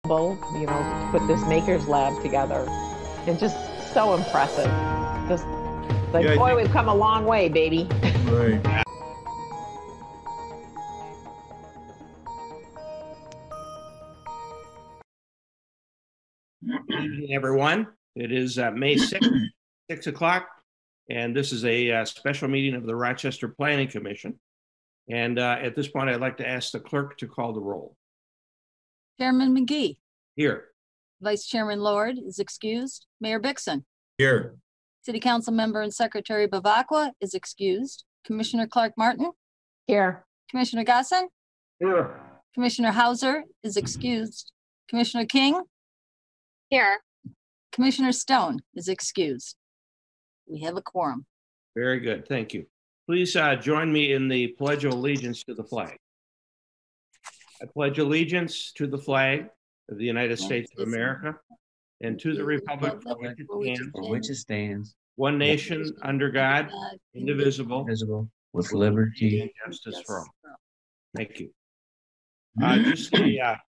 to put this makers lab together. And just so impressive. Just like, Yeah, boy, we've come a long way, baby. Right. Good evening, everyone. It is May 6th, 6 o'clock, and this is a special meeting of the Rochester Planning Commission. And at this point, I'd like to ask the clerk to call the roll. Chairman McGee. Here. Vice Chairman Lord is excused. Mayor Bixson. Here. City Council Member and Secretary Bavacqua is excused. Commissioner Clark Martin. Here. Commissioner Gasson. Here. Commissioner Hauser is excused. Commissioner King. Here. Commissioner Stone is excused. We have a quorum. Very good. Thank you. Please join me in the Pledge of Allegiance to the flag. I pledge allegiance to the flag of the United States of America and to the republic for which it stands, one nation under God, indivisible, with liberty and justice for all. Thank you. Just a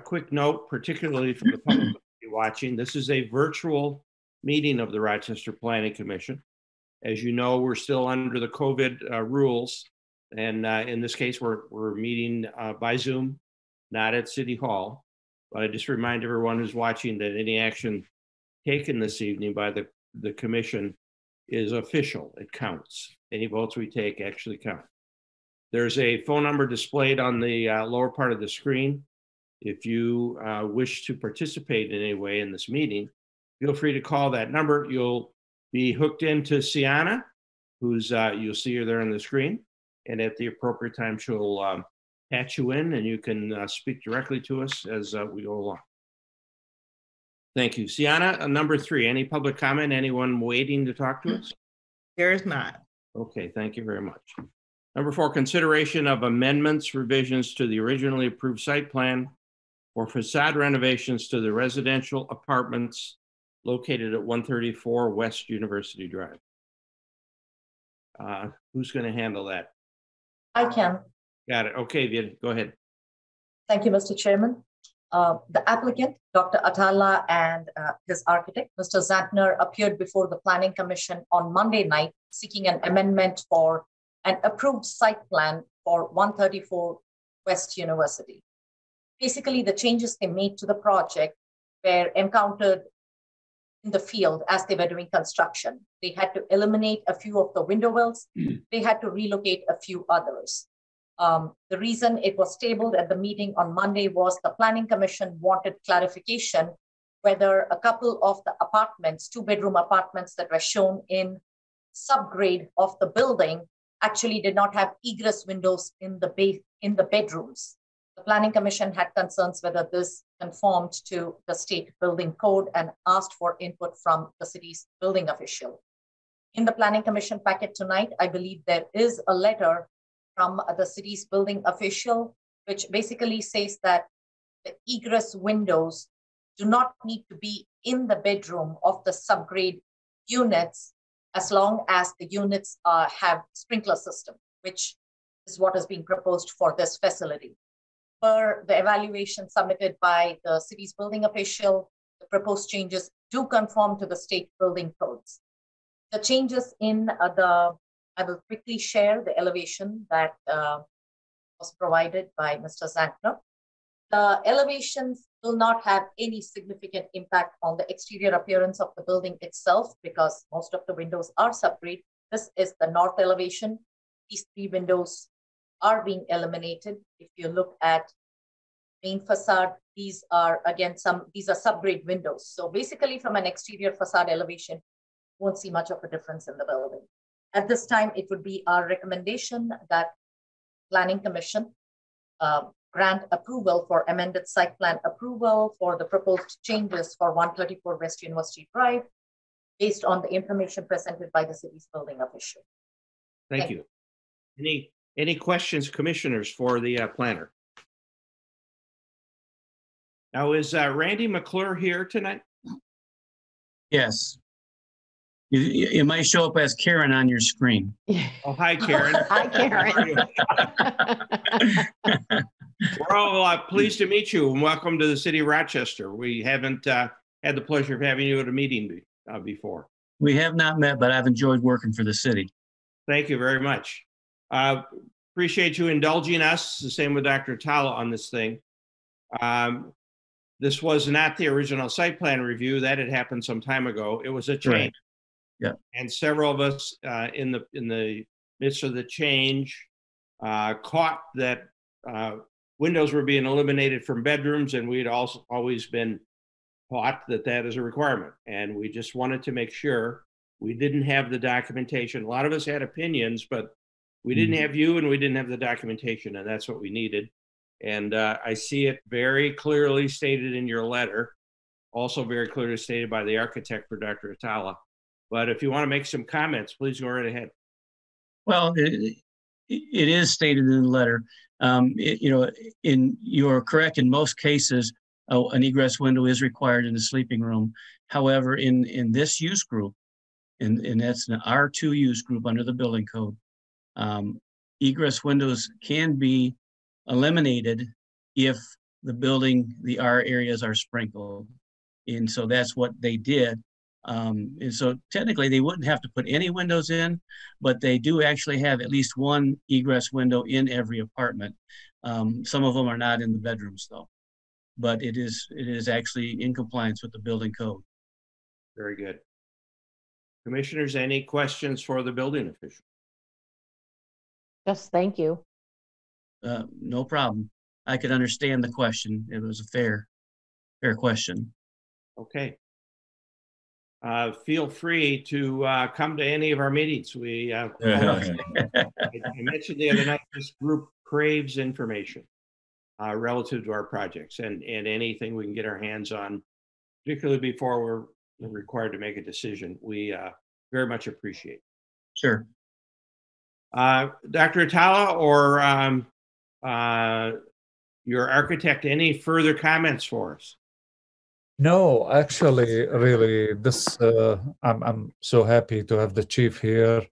quick note, particularly for the public watching, this is a virtual meeting of the Rochester Planning Commission. As you know, we're still under the COVID rules, and in this case, we're meeting by Zoom, not at City Hall. But I just remind everyone who's watching that any action taken this evening by the commission is official. It counts. Any votes we take actually count. There's a phone number displayed on the lower part of the screen. If you wish to participate in any way in this meeting, feel free to call that number. You'll be hooked into Sienna, who's you'll see her there on the screen, and at the appropriate time, she'll patch you in, and you can speak directly to us as we go along. Thank you. Sienna, number 3, any public comment? Anyone waiting to talk to us? There is not. Okay, thank you very much. Number 4, consideration of amendments, revisions to the originally approved site plan for facade renovations to the residential apartments located at 134 West University Drive. Who's going to handle that? I can. Got it. Okay, Vid, go ahead. Thank you, Mr. Chairman. The applicant, Dr. Atala, and his architect, Mr. Zantner, appeared before the Planning Commission on Monday night seeking an amendment for an approved site plan for 134 West University. Basically, the changes they made to the project were encountered in the field as they were doing construction. They had to eliminate a few of the window wells. They had to relocate a few others. The reason it was tabled at the meeting on Monday was the Planning Commission wanted clarification whether a couple of the apartments, 2-bedroom apartments that were shown in subgrade of the building actually did not have egress windows in the bedrooms. The Planning Commission had concerns whether this conformed to the state building code and asked for input from the city's building official. In the Planning Commission packet tonight, I believe there is a letter from the city's building official, which basically says that the egress windows do not need to be in the bedroom of the subgrade units as long as the units have sprinkler system, which is what is being proposed for this facility. Per the evaluation submitted by the city's building official, the proposed changes do conform to the state building codes. The changes in I will quickly share the elevation that was provided by Mr. Zantner. The elevations will not have any significant impact on the exterior appearance of the building itself because most of the windows are subgrade. This is the north elevation. These 3 windows are being eliminated. If you look at main facade, these are again these are subgrade windows. So basically from an exterior facade elevation, you won't see much of a difference in the building. At this time, it would be our recommendation that Planning Commission grant approval for amended site plan approval for the proposed changes for 134 West University Drive based on the information presented by the city's building official. Thank you. Any questions, commissioners, for the planner? Now, is Randy McClure here tonight? Yes. It might show up as Karen on your screen. Oh, hi, Karen. Hi, Karen. We're all pleased to meet you and welcome to the city of Rochester. We haven't had the pleasure of having you at a meeting before. We have not met, but I've enjoyed working for the city. Thank you very much. Appreciate you indulging us, the same with Dr. Atala on this thing. This was not the original site plan review. That had happened some time ago. It was a change. Right. Yeah. And several of us in the midst of the change caught that windows were being eliminated from bedrooms, and we'd also always been taught that that is a requirement. And we just wanted to make sure we didn't have the documentation. A lot of us had opinions, but we didn't have you and we didn't have the documentation, and that's what we needed. And I see it very clearly stated in your letter, also very clearly stated by the architect for Dr. Atala. But if you want to make some comments, please go right ahead. Well, it is stated in the letter. You're correct. In most cases, an egress window is required in the sleeping room. However, in this use group, and that's an R2 use group under the building code, egress windows can be eliminated if the R areas are sprinkled. And so that's what they did. And so technically they wouldn't have to put any windows in, but they do actually have at least one egress window in every apartment. Some of them are not in the bedrooms though, but it is actually in compliance with the building code. Very good. Commissioners, any questions for the building official? Just thank you. No problem. I could understand the question. It was a fair question. Okay. Feel free to come to any of our meetings. I mentioned the other night, this group craves information relative to our projects and anything we can get our hands on, particularly before we're required to make a decision. We very much appreciate. Sure. Dr. Atala or your architect, any further comments for us? No, actually, really, this I'm so happy to have the chief here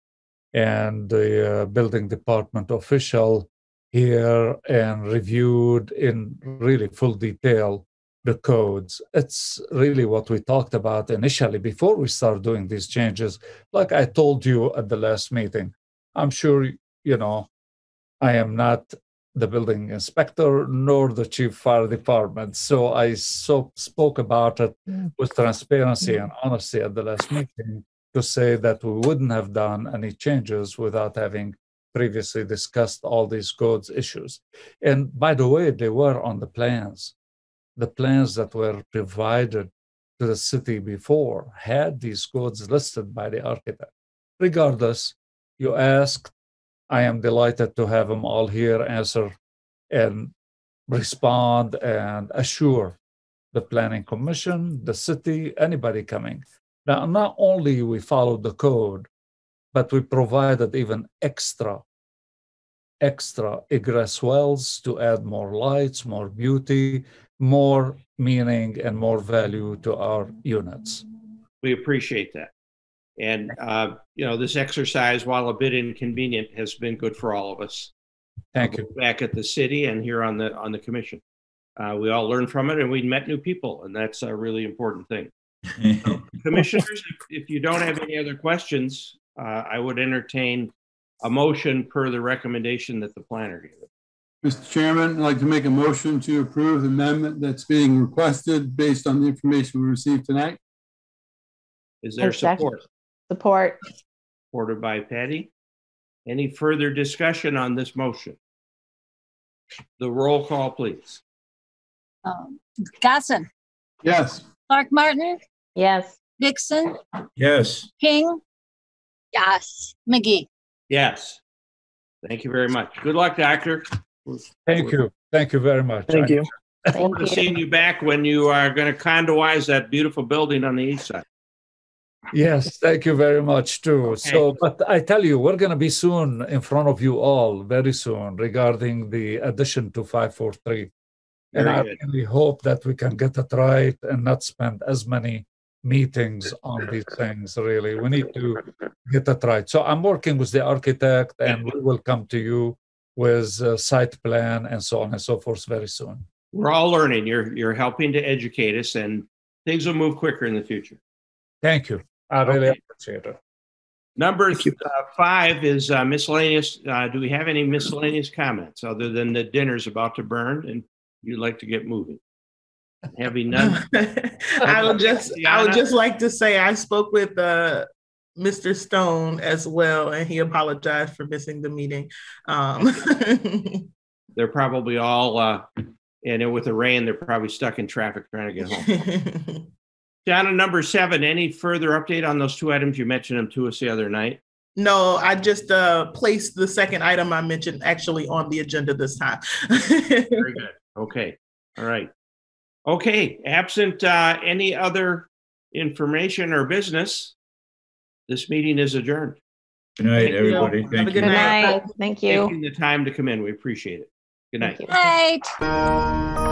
and the building department official here and reviewed in really full detail the codes. It's really what we talked about initially before we start doing these changes. Like I told you at the last meeting, I'm sure you know I am not the building inspector nor the chief fire department. So I spoke about it with transparency and honesty at the last meeting to say that we wouldn't have done any changes without having previously discussed all these codes issues. And by the way, they were on the plans. The plans that were provided to the city before had these codes listed by the architect. Regardless, you asked, I am delighted to have them all here answer and respond and assure the planning commission, the city, anybody coming. Now, not only we followed the code, but we provided even extra egress wells to add more lights, more beauty, more meaning, and more value to our units. We appreciate that. And, this exercise, while a bit inconvenient, has been good for all of us. Thank you. Back at the city and here on the commission. We all learned from it and we met new people, and that's a really important thing. So, commissioners, if you don't have any other questions, I would entertain a motion per the recommendation that the planner gave. Mr. Chairman, I'd like to make a motion to approve the amendment that's being requested based on the information we received tonight. Is there support? Support. Supported by Patty. Any further discussion on this motion? The roll call, please. Gasson. Yes. Clark Martin. Yes. Dixon. Yes. King. Yes. McGee. Yes. Thank you very much. Good luck, Doctor. Thank you. Thank you very much. Thank you. Look forward to seeing you back when you are going to condoize that beautiful building on the east side. Yes, thank you very much too. Okay. So, but I tell you, we're going to be soon in front of you all very soon regarding the addition to 543. And I really hope that we can get it right and not spend as many meetings on these things, really. We need to get it right. So I'm working with the architect, and we will come to you with a site plan and so on and so forth very soon. We're all learning. You're helping to educate us, and things will move quicker in the future. Thank you. I really Okay. appreciate it. Number 5 is miscellaneous. Do we have any miscellaneous comments other than the dinner's about to burn and you'd like to get moving? Having none. I would just like to say I spoke with Mr. Stone as well, and he apologized for missing the meeting. They're probably all, and with the rain, they're probably stuck in traffic trying to get home. Donna, number 7, any further update on those 2 items? You mentioned them to us the other night. No, I just placed the second item I mentioned actually on the agenda this time. Very good. Okay. All right. Okay. Absent any other information or business, this meeting is adjourned. Good night, everybody. Thank you. Good night. Thank you. Taking the time to come in. We appreciate it. Good night. Thank you. Night.